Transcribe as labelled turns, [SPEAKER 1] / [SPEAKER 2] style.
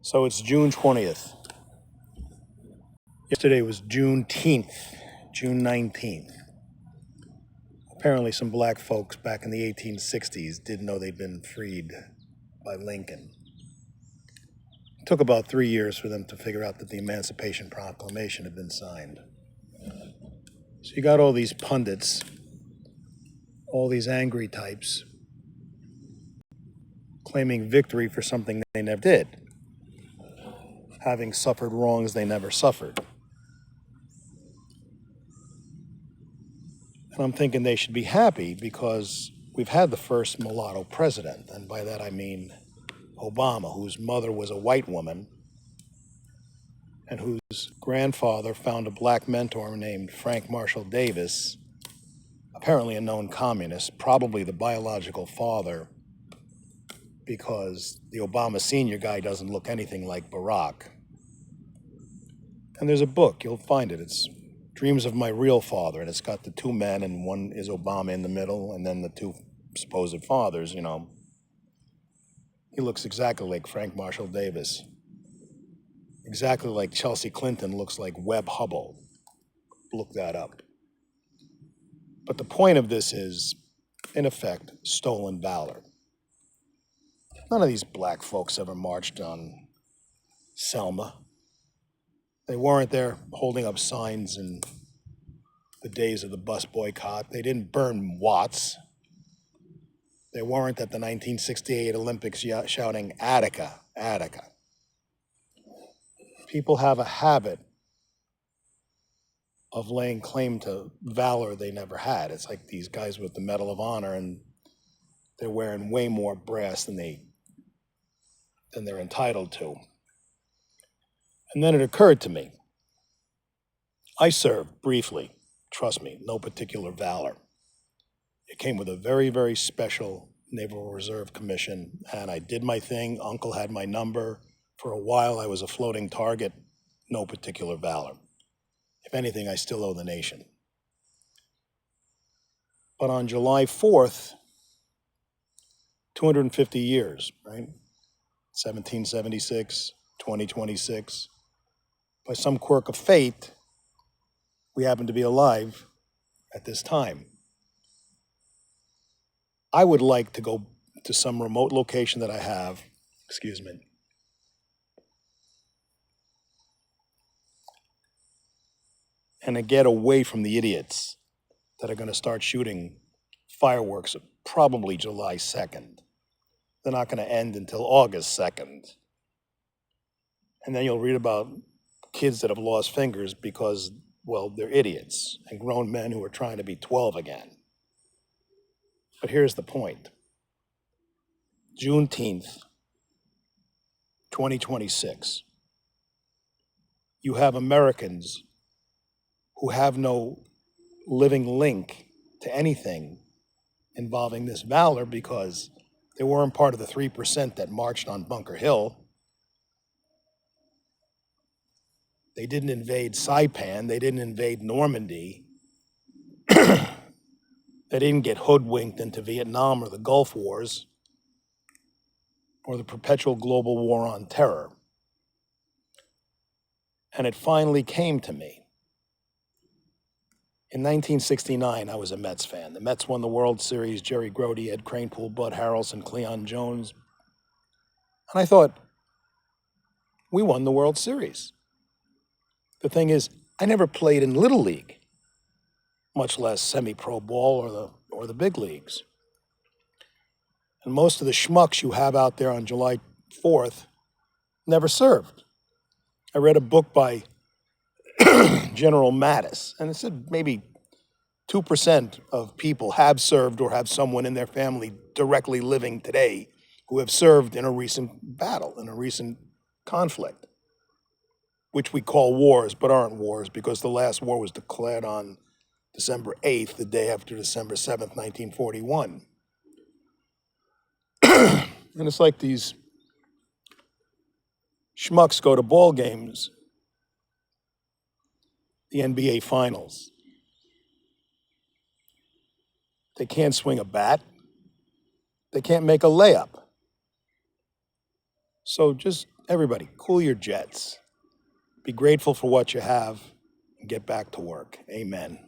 [SPEAKER 1] So it's June 20th. Yesterday was Juneteenth, June 19th. Apparently some black folks back in the 1860s didn't know they'd been freed by Lincoln. It took about 3 years for them to figure out that the Emancipation Proclamation had been signed. So you got all these pundits, all these angry types, claiming victory for something they never did, having suffered wrongs they never suffered. And I'm thinking they should be happy because we've had the first mulatto president, and by that I mean Obama, whose mother was a white woman and whose grandfather found a black mentor named Frank Marshall Davis, apparently a known communist, probably the biological father, because the Obama senior guy doesn't look anything like Barack. And there's a book, you'll find it, it's Dreams of My Real Father, and it's got the two men, and one is Obama in the middle, and then the two supposed fathers, you know. He looks exactly like Frank Marshall Davis. Exactly like Chelsea Clinton looks like Webb Hubbell. Look that up. But the point of this is, in effect, stolen valor. None of these black folks ever marched on Selma. They weren't there holding up signs in the days of the bus boycott. They didn't burn Watts. They weren't at the 1968 Olympics shouting, Attica, Attica. People have a habit of laying claim to valor they never had. It's like these guys with the Medal of Honor, and they're wearing way more brass than they're entitled to. And then it occurred to me, I served briefly, trust me, no particular valor. It came with a very, very special Naval Reserve commission, and I did my thing. Uncle had my number. For a while, I was a floating target, no particular valor. If anything, I still owe the nation. But on July 4th, 250 years, right? 1776, 2026. By some quirk of fate, we happen to be alive at this time. I would like to go to some remote location that I have, and to get away from the idiots that are going to start shooting fireworks probably July 2nd. They're not going to end until August 2nd. And then you'll read about kids that have lost fingers because, well, they're idiots, and grown men who are trying to be 12 again. But here's the point. Juneteenth, 2026. You have Americans who have no living link to anything involving this valor because they weren't part of the 3% that marched on Bunker Hill. They didn't invade Saipan. They didn't invade Normandy. They didn't get hoodwinked into Vietnam or the Gulf Wars or the perpetual global war on terror. And it finally came to me. In 1969, I was a Mets fan. The Mets won the World Series. Jerry Grote, Ed Kranepool, Bud Harrelson, Cleon Jones. And I thought, we won the World Series. The thing is, I never played in Little League, much less semi-pro ball or the big leagues. And most of the schmucks you have out there on July 4th never served. I read a book by General Mattis, and it said maybe 2% of people have served or have someone in their family directly living today who have served in a recent battle, in a recent conflict, which we call wars, but aren't wars because the last war was declared on December 8th, the day after December 7th, 1941. And it's like these schmucks go to ball games, the NBA Finals. They can't swing a bat. They can't make a layup. So just Everybody, cool your jets. Be grateful for what you have and get back to work. Amen.